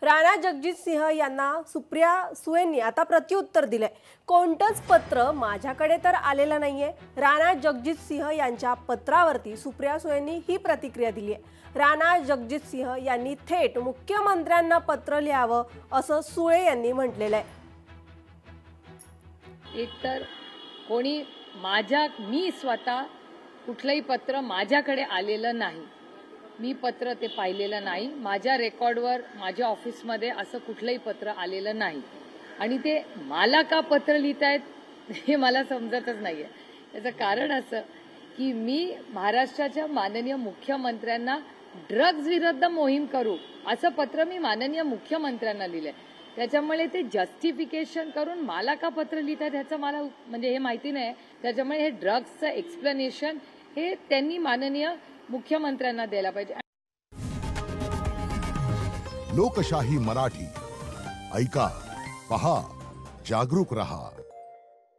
राणा जगजित सिंह यांना सुप्रिया सुळेंनी आता प्रत्युत्तर दिलंय। कोणतंच पत्र माझ्याकडे तर आलेलं नाहीये। राणा जगजित सिंह यांच्या पत्रावरती सुप्रिया सुळेंनी ही प्रतिक्रिया दिली आहे। राणा जगजित सिंह यांनी थेट मुख्यमंत्र्यांना पत्र लिहावं असं सुळे यांनी म्हटलेलं आहे। एकतर कोणी मी स्वतः कुठलंही पत्र माझ्याकडे आलेलं नाही। मी पत्र ते पाहिलेलं नाही। माझ्या रेकॉर्डवर माझ्या ऑफिसमध्ये असं कुठलंही पत्र आलेलं नाही आणि ते मला का पत्र लिहितायत हे मला समजतच नाहीये। त्याचं कारण असं की मी महाराष्ट्राच्या माननीय मुख्यमंत्र्यांना ड्रग्ज विरुद्ध मोहीम करू असं पत्र मी माननीय मुख्यमंत्र्यांना लिहिलंय। त्याच्यामुळे ते जस्टिफिकेशन करून मला का पत्र लिहितात ह्याचं मला म्हणजे हे माहिती नाही। त्याच्यामुळे हे ड्रग्जचं एक्सप्लेनेशन हे त्यांनी माननीय मुख्यमंत्र्यांना द्यायला पाहिजे। लोकशाही मराठी ऐका, पहा, जागरूक रहा।